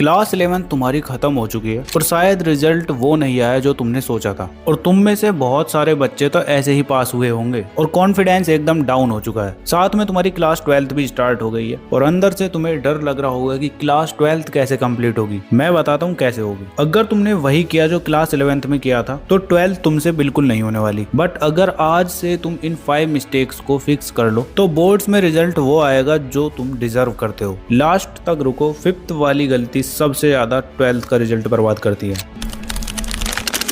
Class 11 तुम्हारी खत्म हो चुकी है और शायद रिजल्ट वो नहीं आया जो तुमने सोचा था और तुम में से बहुत सारे बच्चे तो ऐसे ही पास हुए होंगे और कॉन्फिडेंस एकदम डाउन हो चुका है। साथ में तुम्हारी क्लास 12 भी स्टार्ट हो गई है और अंदर से तुम्हें डर लग रहा होगा कि क्लास 12 कैसे कंप्लीट होगी। मैं बताता हूँ कैसे होगी। अगर तुमने वही किया जो क्लास 11 में किया था तो 12 तुमसे बिल्कुल नहीं होने वाली। बट अगर आज से तुम इन 5 मिस्टेक्स को फिक्स कर लो तो बोर्ड्स में रिजल्ट वो आएगा जो तुम डिजर्व करते हो। लास्ट तक रुको। 5th वाली गलती सबसे ज्यादा 12th का रिजल्ट बर्बाद करती है।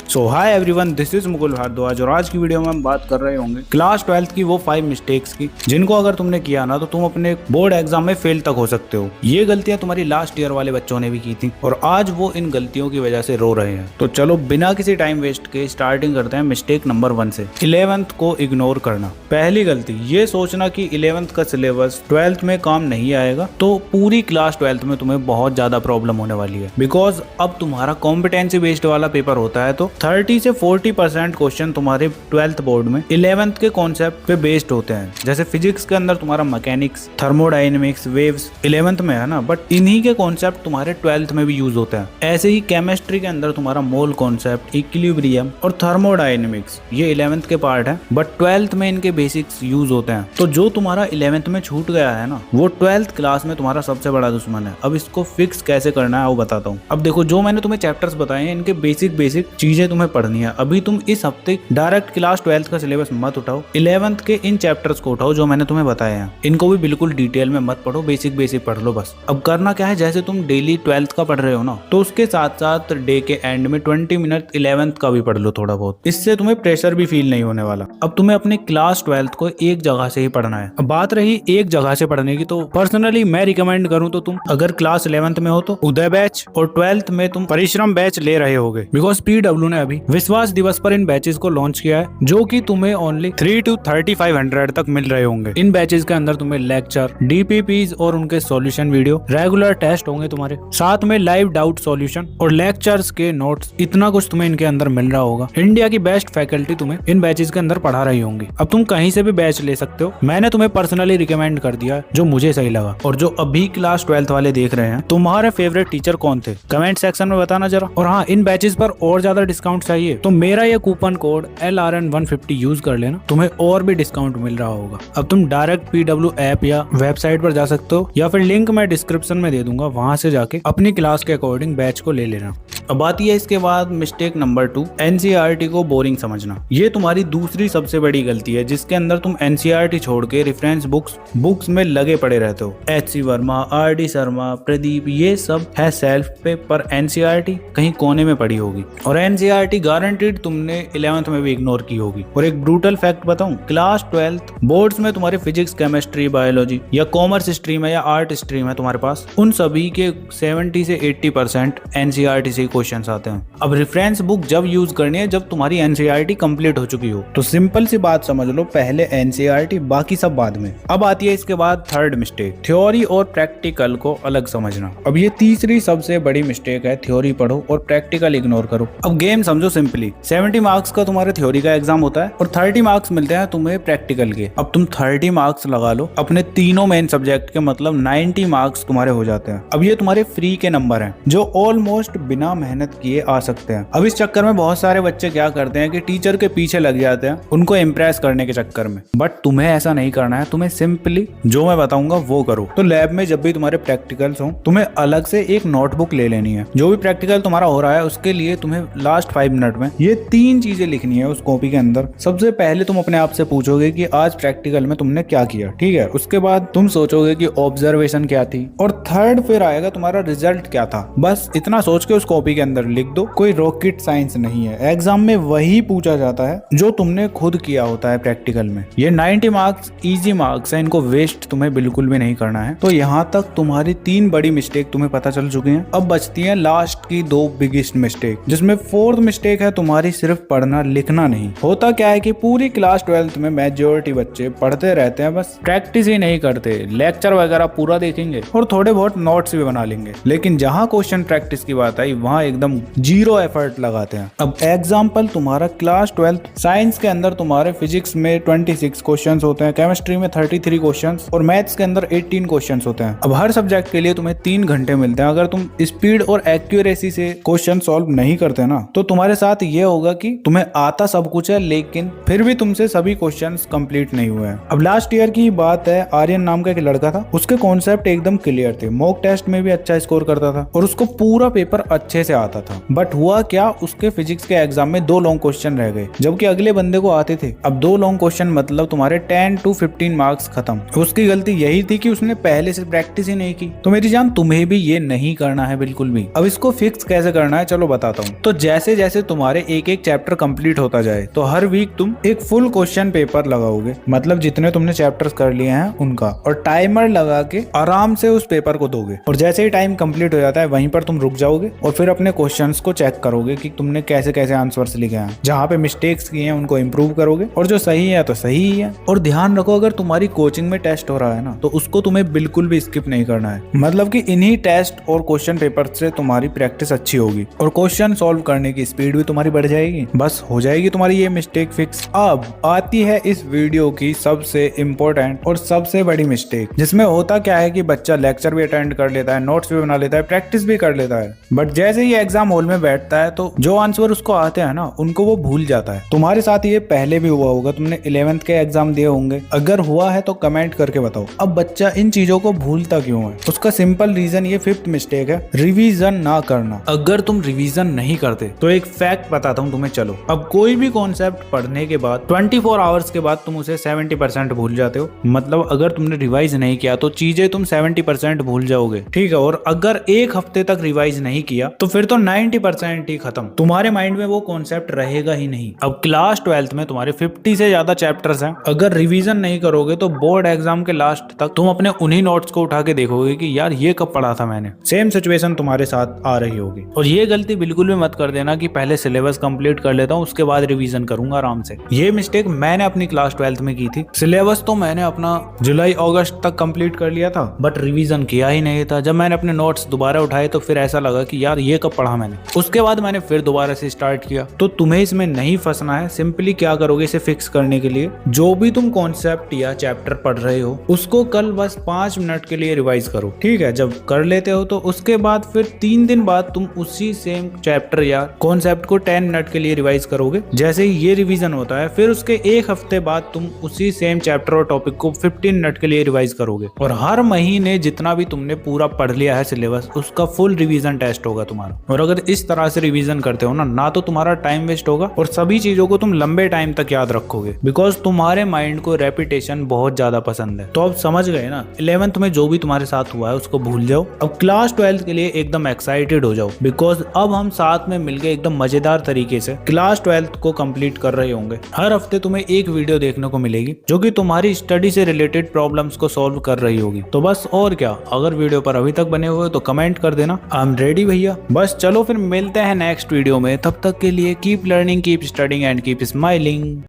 So hi everyone, this is Mukul Bhardwaj और आज की वीडियो में हम बात कर रहे होंगे क्लास 12th की वो 5 मिस्टेक्स की जिनको अगर तुमने किया ना तो तुम अपने बोर्ड एग्जाम में फेल तक हो सकते हो। ये गलतियां तुम्हारी लास्ट ईयर वाले बच्चों ने भी की थी और आज वो इन गलतियों की वजह से रो रहे हैं। तो चलो बिना किसी टाइम वेस्ट के स्टार्टिंग करते हैं मिस्टेक नंबर 1 से। 11th को इग्नोर करना। पहली गलती ये सोचना कि 11th का सिलेबस 12th में काम नहीं आएगा तो पूरी क्लास 12th में तुम्हें बहुत ज्यादा प्रॉब्लम होने वाली है। बिकॉज अब तुम्हारा कॉम्पिटेंसी बेस्ड वाला पेपर होता है तो 30 से 40% क्वेश्चन तुम्हारे 12th बोर्ड में 11th के कॉन्सेप्ट पे बेस्ड होते हैं। जैसे फिजिक्स के अंदर तुम्हारा मैकेनिक्स, थर्मोडायनेमिक्स, वेव्स 11th में है ना, बट इन्हीं के कॉन्सेप्ट तुम्हारे 12th में भी यूज होते हैं। ऐसे ही केमिस्ट्री के अंदर तुम्हारा मोल कॉन्सेप्ट, इक्विलिब्रियम और थर्मोडायनेमिक्स ये 11th के पार्ट है बट 12th में इनके बेसिक्स यूज होते हैं। तो जो तुम्हारा 11th में छूट गया है ना वो 12th क्लास में तुम्हारा सबसे बड़ा दुश्मन है। अब इसको फिक्स कैसे करना है वो बताता हूँ। अब देखो, जो मैंने तुम्हें चैप्टर्स बताए हैं इनके बेसिक चीजें तुम्हें पढ़नी है। अभी तुम इस हफ्ते डायरेक्ट क्लास 12th का सिलेबस मत उठाओ, 11th के इन चैप्टर्स को उठाओ जो मैंने तुम्हें बताए हैं। इनको भी बिल्कुल डिटेल में मत पढ़ो, बेसिक पढ़ लो बस। अब करना क्या है, जैसे तुम डेली 12th का पढ़ रहे हो ना तो उसके साथ साथ डे के एंड में 20 मिनट 11th का भी पढ़ लो थोड़ा बहुत। इससे तुम्हें प्रेशर भी फील नहीं होने वाला। अब तुम्हें अपने क्लास 12th को एक जगह से ही पढ़ना है। अब बात रही एक जगह से पढ़ने की, तो पर्सनली मैं रिकमेंड करूं तो तुम अगर क्लास 11th में हो तो उदय बैच और 12th में तुम परिश्रम बैच ले रहे होगे। बिकॉज PW ने अभी विश्वास दिवस पर इन बैचेस को लॉन्च किया है जो कि तुम्हें ओनली 3 to 3500 तक मिल रहे होंगे। इन बैचेस के अंदर तुम्हें लेक्चर, DPPs और उनके सॉल्यूशन वीडियो, रेगुलर टेस्ट होंगे तुम्हारे साथ में लाइव डाउट सॉल्यूशन और लेक्चर्स के नोट्स। इतना कुछ तुम्हें इनके अंदर मिल रहा होगा। इंडिया की बेस्ट फैकल्टी तुम्हें इन बैचेस के अंदर पढ़ा रही होंगी। अब तुम कहीं से भी बैच ले सकते हो। मैंने तुम्हें पर्सनली रिकमेंड कर दिया जो मुझे सही लगा। और जो अभी क्लास 12th वाले देख रहे हैं, तुम्हारे फेवरेट टीचर कौन थे कमेंट सेक्शन में बताना जरा। और हाँ, इन बैचेस पर और ज्यादा डिस्काउंट चाहिए तो मेरा ये कूपन कोड LRN150 यूज कर लेना, तुम्हें और भी डिस्काउंट मिल रहा होगा। अब तुम डायरेक्ट PW ऐप या वेबसाइट पर जा सकते हो या फिर लिंक मैं डिस्क्रिप्शन में दे दूंगा, वहां से जाके अपनी क्लास के अकॉर्डिंग बैच को ले लेना। अब आती है इसके बाद मिस्टेक नंबर 2, NCERT को बोरिंग समझना। ये तुम्हारी दूसरी सबसे बड़ी गलती है जिसके अंदर तुम NCERT छोड़ के रेफरेंस बुक्स में लगे पड़े रहते हो। HC वर्मा, RD शर्मा, प्रदीप, ये सब है सेल्फ पे, पर NCERT कहीं कोने में पड़ी होगी और NCERT गारंटीड तुमने 11th में भी इग्नोर की होगी। और एक ब्रूटल फैक्ट बताऊं, क्लास 12th बोर्ड्स में तुम्हारे फिजिक्स, केमिस्ट्री, बायोलॉजी या कॉमर्स स्ट्रीम है या आर्ट स्ट्रीम है तुम्हारे पास, उन सभी के 70 से 80% NCERT से क्वेश्चंस आते हैं। अब रेफरेंस बुक जब यूज करनी है जब तुम्हारी NCERT कंप्लीट हो चुकी हो। तो सिंपल सी बात समझ लो, पहले NCERT बाकी सब बाद में। अब आती है इसके बाद थर्ड मिस्टेक, थ्योरी और प्रैक्टिकल को अलग समझना। अब ये तीसरी सबसे बड़ी मिस्टेक है, थ्योरी पढ़ो और प्रैक्टिकल इग्नोर करो। अब गेम समझो सिंपली, 70 मार्क्स का तुम्हारे थ्योरी का एग्जाम होता है और 30 मार्क्स मिलते हैं तुम्हें प्रैक्टिकल के। अब तुम 30 मार्क्स लगा लो अपने तीनों मेन सब्जेक्ट के, मतलब 90 मार्क्स तुम्हारे हो जाते हैं। अब ये तुम्हारे फ्री के नंबर हैं जो ऑलमोस्ट बिना मेहनत किए आ सकते हैं। अब इस चक्कर में बहुत सारे बच्चे क्या करते हैं कि टीचर के पीछे लग जाते हैं उनको इम्प्रेस करने के चक्कर में। बट तुम्हें ऐसा नहीं करना है, तुम्हें सिंपली जो मैं बताऊंगा वो करो। तो लैब में जब भी तुम्हारे प्रैक्टिकल्स हो तुम्हें अलग से एक नोटबुक ले लेनी है। जो भी प्रैक्टिकल तुम्हारा हो रहा है उसके लिए तुम्हें लास्ट 5 मिनट में ये 3 चीजें लिखनी है उस कॉपी के अंदर। सबसे पहले तुम अपने आप से पूछोगे कि आज प्रैक्टिकल में तुमने क्या किया, ठीक है। उसके बाद तुम सोचोगे कि ऑब्जर्वेशन क्या थी और थर्ड फिर आएगा तुम्हारा रिजल्ट क्या था। बस इतना सोच के उस कॉपी के अंदर लिख दो। कोई रॉकेट साइंस नहीं है, एग्जाम में वही पूछा जाता है जो तुमने खुद किया होता है प्रैक्टिकल में। ये 90 मार्क्स इजी मार्क्स है, इनको वेस्ट तुम्हें बिल्कुल भी नहीं करना है। तो यहाँ तक तुम्हारी 3 बड़ी मिस्टेक तुम्हें पता चल चुकी हैं। अब बचती है लास्ट की 2 बिगेस्ट मिस्टेक, जिसमें 4th मिस्टेक है तुम्हारी सिर्फ पढ़ना लिखना नहीं। होता क्या है कि पूरी क्लास 12th में मेजॉरिटी बच्चे पढ़ते रहते हैं, बस प्रैक्टिस ही नहीं करते। लेक्चर वगैरह पूरा देखेंगे और थोड़े बहुत नोट्स भी बना लेंगे, लेकिन जहाँ क्वेश्चन प्रैक्टिस की बात आई वहाँ एकदम जीरो एफर्ट लगाते हैं। अब एग्जाम्पल तुम्हारा क्लास 12 साइंस के अंदर तुम्हारे फिजिक्स में 26 क्वेश्चंस होते हैं, केमिस्ट्री में 33 क्वेश्चंस और मैथ्स के अंदर 18 क्वेश्चंस होते हैं। अब हर सब्जेक्ट के लिए तुम्हें 3 घंटे मिलते हैं। अगर तुम स्पीड और एक्यूरेसी से क्वेश्चन सॉल्व नहीं करते ना तो तुम्हारे साथ ये होगा कि तुम्हें आता सब कुछ है लेकिन फिर भी तुमसे सभी क्वेश्चंस कंप्लीट नहीं हुए हैं। अब लास्ट ईयर की बात है, आर्यन नाम का एक लड़का था, उसके कॉन्सेप्ट एकदम क्लियर थे, मॉक टेस्ट में भी अच्छा स्कोर करता था और उसको पूरा पेपर अच्छे से आता था। बट हुआ क्या, उसके फिजिक्स के एग्जाम में 2 लॉन्ग क्वेश्चन रह गए जबकि अगले बंदे को आते थे। अब 2 लॉन्ग क्वेश्चन मतलब तुम्हारे 10 to 15 मार्क्स खत्म। उसकी गलती यही थी कि उसने पहले से प्रैक्टिस ही नहीं की। तो मेरी जान तुम्हें भी ये नहीं करना है बिल्कुल भी। अब इसको फिक्स कैसे करना है चलो बताता हूँ। तो जैसे जैसे तुम्हारे एक एक चैप्टर कंप्लीट होता जाए तो हर वीक तुम एक फुल क्वेश्चन पेपर लगाओगे, मतलब जितने तुमने चैप्टर्स कर लिए हैं उनका, और टाइमर लगा के आराम से उस पेपर को दोगे। और जैसे ही टाइम कंप्लीट हो जाता है वहीं पर तुम रुक जाओगे और फिर अपने क्वेश्चंस को चेक करोगे कि तुमने कैसे कैसे आंसर्स लिखे हैं। जहाँ पे मिस्टेक्स किए हैं उनको इंप्रूव करोगे और जो सही है तो सही ही है। और ध्यान रखो अगर तुम्हारी कोचिंग में टेस्ट हो रहा है ना तो उसको तुम्हें बिल्कुल भी स्किप नहीं करना है। मतलब कि इन्हीं टेस्ट और क्वेश्चन पेपर से तुम्हारी प्रैक्टिस अच्छी होगी और क्वेश्चन सॉल्व करने की स्पीड भी तुम्हारी बढ़ जाएगी। बस हो जाएगी तुम्हारी ये मिस्टेक फिक्स। अब आती है इस वीडियो की सबसे इम्पोर्टेंट और सबसे बड़ी मिस्टेक, जिसमें होता क्या है कि बच्चा लेक्चर भी अटेंड कर लेता है, नोट्स भी बना लेता है, प्रैक्टिस भी कर लेता है, बट जैसे ही एग्जाम हॉल में बैठता है तो जो आंसर उसको आते हैं ना उनको वो भूल जाता है। तुम्हारे साथ ये पहले भी हुआ होगा, तुमने 11th के एग्जाम दिए होंगे, अगर हुआ है तो कमेंट करके बताओ। अब बच्चा इन चीजों को भूलता क्यों है? उसका सिंपल रीजन ये 5th मिस्टेक है, रिवीजन ना करना। अगर तुम रिवीजन नहीं करते तो एक फैक्ट बताता हूँ तुम्हें, चलो। अब कोई भी कॉन्सेप्ट पढ़ने के बाद 24 आवर्स के बाद तुम उसे 70% भूल जाते हो। मतलब अगर तुमने रिवाइज नहीं किया तो चीजें तुम 70% भूल जाओगे, ठीक है। और अगर एक हफ्ते तक रिवाइज नहीं किया तो फिर तो 90% ही खत्म, तुम्हारे माइंड में वो कॉन्सेप्ट रहेगा ही नहीं। अब क्लास 12th में तुम्हारे 50 से ज्यादा चैप्टर्स हैं, अगर रिवीजन नहीं करोगे तो बोर्ड एग्जाम के लास्ट तक तुम अपने उन्हीं नोट्स को उठा के देखोगे कि यार ये कब पढ़ा था मैंने। सेम सिचुएशन तुम्हारे साथ आ रही होगी। और ये गलती बिल्कुल भी मत कर देना कि पहले सिलेबस कंप्लीट कर लेता हूँ उसके बाद रिवीजन करूंगा आराम से। ये मिस्टेक मैंने अपनी क्लास 12th में की थी। सिलेबस तो मैंने अपना जुलाई अगस्त तक कंप्लीट कर लिया था बट रिवीजन किया ही नहीं था। जब मैंने अपने नोट्स दोबारा उठाए तो फिर ऐसा लगा कि यार ये कब पढ़ा मैंने। उसके बाद मैंने फिर दोबारा से स्टार्ट किया। तो तुम्हें इसमें नहीं फंसना है। सिंपली क्या करोगे इसे फिक्स करने के लिए, जो भी तुम कॉन्सेप्ट या चैप्टर पढ़ रहे हो उसको कल बस 5 मिनट के लिए रिवाइज करो, ठीक है। जब कर लेते हो तो उसके बाद फिर 3 दिन बाद तुम उसी सेम चैप्टर या कॉन्सेप्ट को 10 मिनट के लिए रिवाइज करोगे। जैसे ही ये रिवीजन होता है फिर उसके एक हफ्ते बाद तुम उसी सेम चैप्टर और टॉपिक को 15 मिनट के लिए रिवाइज करोगे। और हर महीने जितना भी तुमने पूरा पढ़ लिया है सिलेबस उसका फुल रिवीजन टेस्ट होगा तुम्हारा। और अगर इस तरह से रिवीजन करते हो ना तो तुम्हारा टाइम वेस्ट होगा और सभी चीजों को तुम लंबे टाइम तक याद रखोगे, बिकॉज तुम्हारे माइंड को रेपिटेशन बहुत ज्यादा पसंद है। तो अब समझ गए ना, 11th में जो भी तुम्हारे साथ हुआ है उसको भूल जाओ। अब क्लास 12th के लिए एकदम एक्साइटेड हो जाओ, बिकॉज अब हम साथ में मिलकर एकदम मजेदार तरीके से क्लास 12th को कंप्लीट कर रहे होंगे। हर हफ्ते तुम्हें एक वीडियो देखने को मिलेगी जो कि तुम्हारी स्टडी से रिलेटेड प्रॉब्लम्स को सॉल्व कर रही होगी। तो बस और क्या, अगर वीडियो पर अभी तक बने हुए तो कमेंट कर देना, आई एम रेडी भैया। बस चलो फिर मिलते हैं नेक्स्ट वीडियो में, तब तक के लिए keep learning, keep studying and keep smiling.